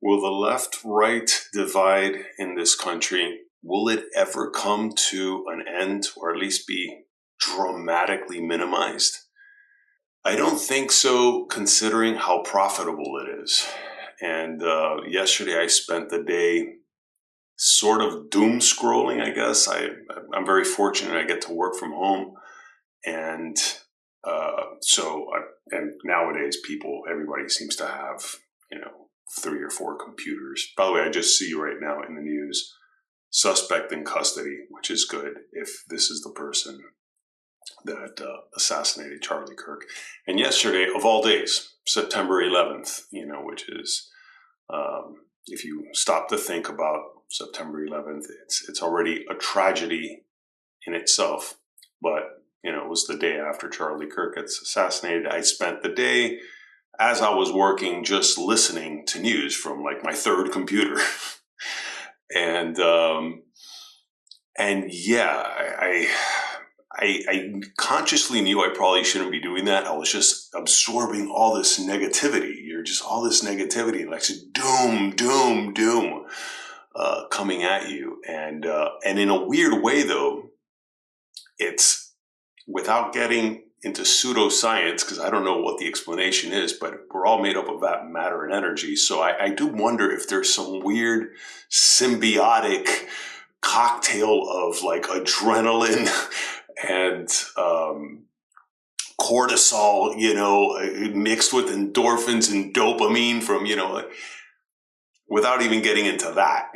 Will the left-right divide in this country, will it ever come to an end or at least be dramatically minimized? I don't think so, considering how profitable it is. And yesterday I spent the day sort of doom scrolling, I guess. I'm very fortunate I get to work from home. And and nowadays everybody seems to have, 3 or 4 computers. By the way, I just see right now in the news, suspect in custody, which is good if this is the person that assassinated Charlie Kirk. And yesterday, of all days, September 11th, which is, if you stop to think about September 11th, it's already a tragedy in itself. But, it was the day after Charlie Kirk gets assassinated. I spent the day, as I was working, just listening to news from like my third computer. And yeah, I consciously knew I probably shouldn't be doing that. I was just absorbing all this negativity. All this negativity, like doom, coming at you. And in a weird way, though, it's without getting into pseudoscience, because I don't know what the explanation is, but we're all made up of that matter and energy. So I do wonder if there's some weird symbiotic cocktail of like adrenaline and cortisol, mixed with endorphins and dopamine from, without even getting into that,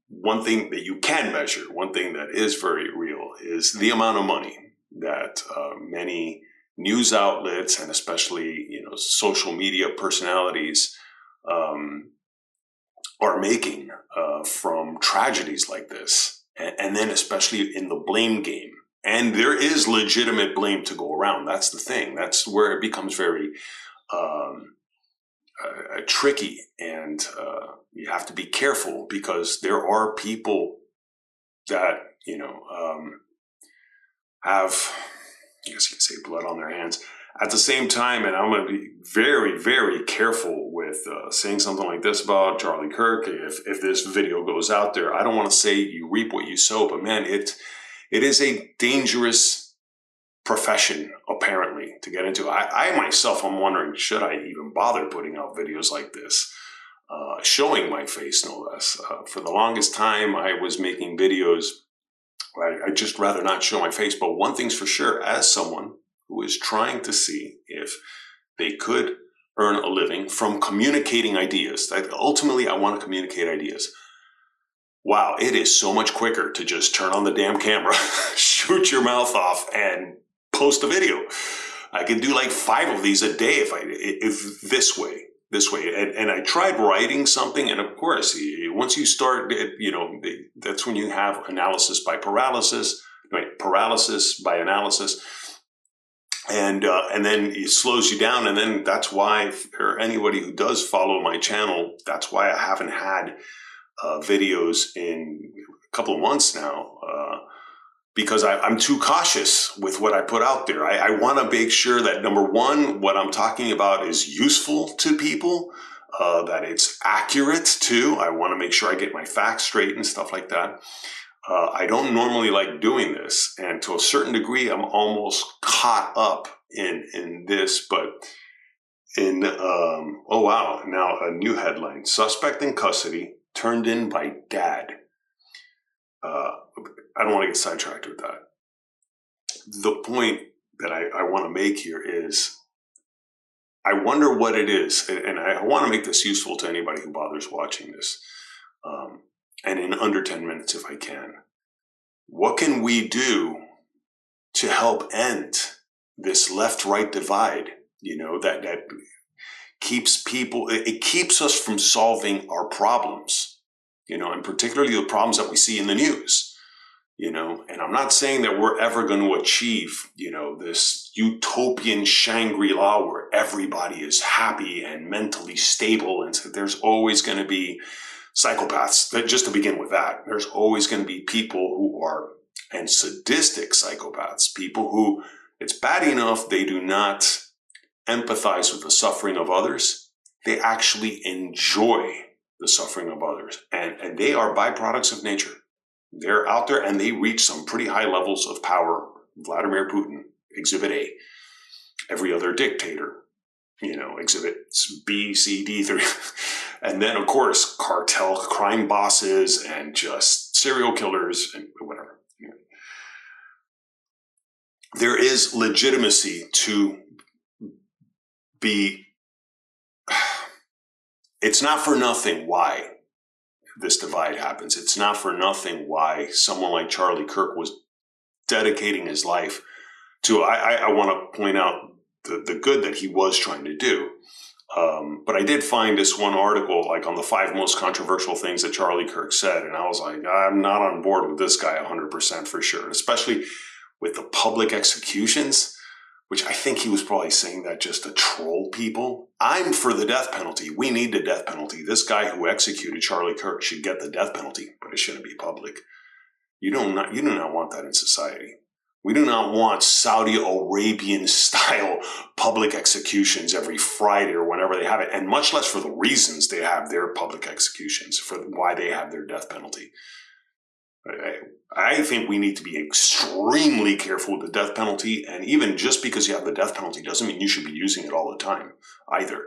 one thing that you can measure, one thing that is very real is the amount of money that many news outlets and especially, social media personalities are making from tragedies like this. And then especially in the blame game. And there is legitimate blame to go around. That's the thing. That's where it becomes very tricky. And you have to be careful because there are people that, have, I guess you could say, blood on their hands. At the same time, and I'm going to be very, very careful with saying something like this about Charlie Kirk. If this video goes out there, I don't want to say you reap what you sow, but man, it is a dangerous profession, apparently, to get into. I myself, I'm wondering, should I even bother putting out videos like this, showing my face, no less? For the longest time, I was making videos. I'd just rather not show my face. But one thing's for sure, as someone who is trying to see if they could earn a living from communicating ideas, ultimately, I want to communicate ideas. Wow, it is so much quicker to just turn on the damn camera, shoot your mouth off, and post a video. I could do like 5 of these a day if this way. And I tried writing something, and of course, once you start, that's when you have analysis by paralysis, right? Paralysis by analysis. And then it slows you down. And then that's why, for anybody who does follow my channel, that's why I haven't had videos in a couple of months now, because I'm too cautious with what I put out there. I want to make sure that, number one, what I'm talking about is useful to people, that it's accurate too. I want to make sure I get my facts straight and stuff like that. I don't normally like doing this, and to a certain degree, I'm almost caught up in this. But oh wow, now a new headline: suspect in custody, turned in by dad. I don't want to get sidetracked with that. The point that I want to make here is, I wonder what it is, and I want to make this useful to anybody who bothers watching this. And in under 10 minutes, if I can, what can we do to help end this left-right divide? That keeps people, it keeps us from solving our problems, and particularly the problems that we see in the news, and I'm not saying that we're ever going to achieve, this utopian Shangri-La where everybody is happy and mentally stable. And so there's always going to be psychopaths. Just to begin with that, there's always going to be people who are, and sadistic psychopaths, people who it's bad enough they do not empathize with the suffering of others. They actually enjoy the suffering of others. And they are byproducts of nature. They're out there and they reach some pretty high levels of power. Vladimir Putin, Exhibit A. Every other dictator, Exhibits B, C, D, 3. And then, of course, cartel crime bosses and just serial killers and whatever. There is legitimacy to be. It's not for nothing why this divide happens. It's not for nothing why someone like Charlie Kirk was dedicating his life to. I want to point out the good that he was trying to do. But I did find this one article, like on the 5 most controversial things that Charlie Kirk said. And I was like, I'm not on board with this guy 100% for sure, especially with the public executions, which I think he was probably saying that just to troll people. I'm for the death penalty. We need the death penalty. This guy who executed Charlie Kirk should get the death penalty, but it shouldn't be public. You do not want that in society. We do not want Saudi Arabian style public executions every Friday or whenever they have it, and much less for the reasons they have their public executions, for why they have their death penalty. I think we need to be extremely careful with the death penalty, and even just because you have the death penalty doesn't mean you should be using it all the time either.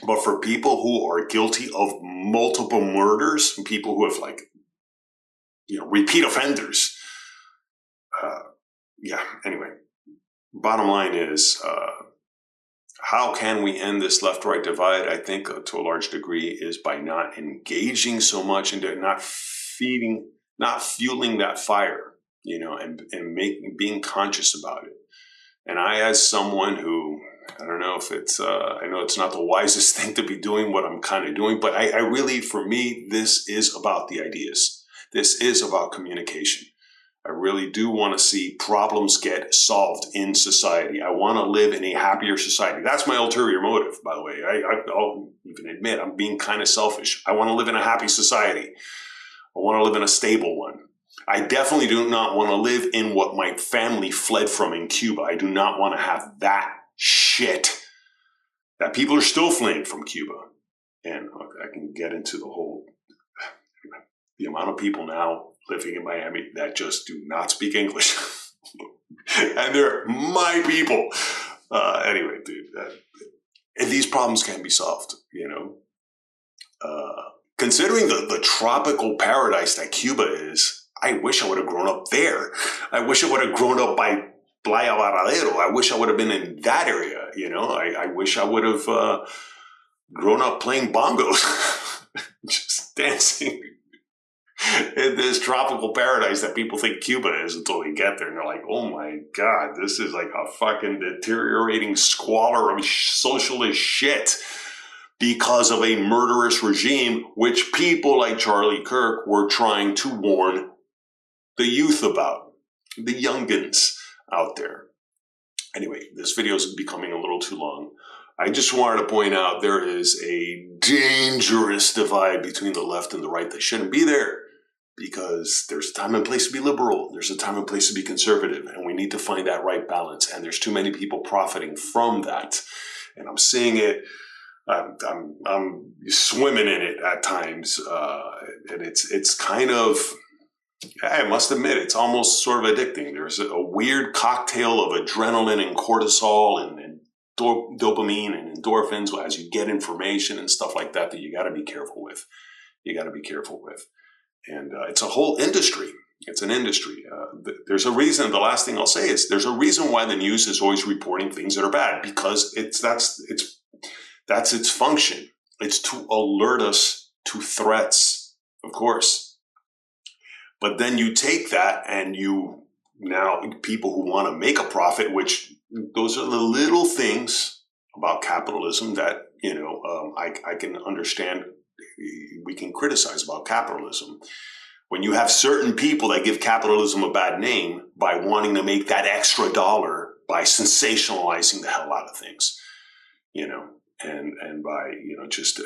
But for people who are guilty of multiple murders, people who have repeat offenders, anyway, bottom line is, how can we end this left-right divide? I think to a large degree is by not engaging so much into not fueling that fire, and being conscious about it. And I, as someone who, I don't know if it's, I know it's not the wisest thing to be doing what I'm kind of doing, but I really, for me, this is about the ideas. This is about communication. I really do want to see problems get solved in society. I want to live in a happier society. That's my ulterior motive, by the way. I'll even admit I'm being kind of selfish. I want to live in a happy society. I want to live in a stable one. I definitely do not want to live in what my family fled from in Cuba. I do not want to have that shit that people are still fleeing from Cuba. And I can get into the amount of people now living in Miami that just do not speak English. And they're my people. Anyway, dude, and these problems can be solved, considering the tropical paradise that Cuba is. I wish I would have grown up there. I wish I would have grown up by Playa Varadero. I wish I would have been in that area, I wish I would have grown up playing bongos, just dancing in this tropical paradise that people think Cuba is until they get there. And they're like, oh my God, this is like a fucking deteriorating squalor of socialist shit because of a murderous regime, which people like Charlie Kirk were trying to warn the youth about, the youngins out there. Anyway, this video is becoming a little too long. I just wanted to point out there is a dangerous divide between the left and the right that shouldn't be there, because there's a time and place to be liberal. There's a time and place to be conservative, and we need to find that right balance. And there's too many people profiting from that. And I'm seeing it. I'm swimming in it at times. And it's kind of, I must admit, it's almost sort of addicting. There's a weird cocktail of adrenaline and cortisol and dopamine and endorphins as you get information and stuff like that you got to be careful with. And it's a whole industry. It's an industry. There's a reason. The last thing I'll say is there's a reason why the news is always reporting things that are bad, because that's its function. It's to alert us to threats, of course. But then you take that and people who want to make a profit, which those are the little things about capitalism that, I can understand. We can criticize about capitalism. When you have certain people that give capitalism a bad name by wanting to make that extra dollar by sensationalizing the hell out of things, and by, just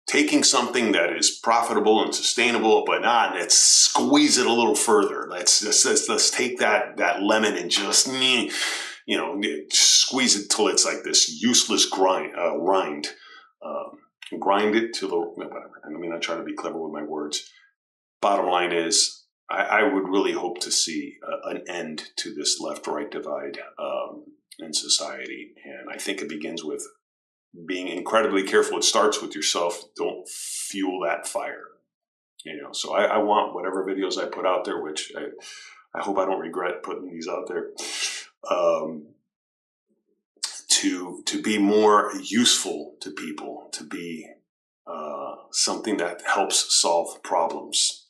taking something that is profitable and sustainable, but let's squeeze it a little further. Let's take that lemon and just, squeeze it till it's like this useless rind. grind it to the whatever. And I mean, I try to be clever with my words. Bottom line is, I would really hope to see an end to this left-right divide in society, and I think it begins with being incredibly careful. It starts with yourself. Don't fuel that fire. So I want whatever videos I put out there, which I hope I don't regret putting these out there, to be more useful to people, to be something that helps solve problems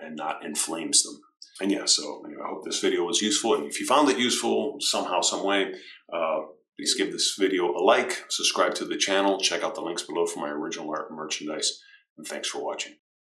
and not inflames them. And yeah, so I hope this video was useful. And if you found it useful somehow, some way, please give this video a like, subscribe to the channel, check out the links below for my original art merchandise, and thanks for watching.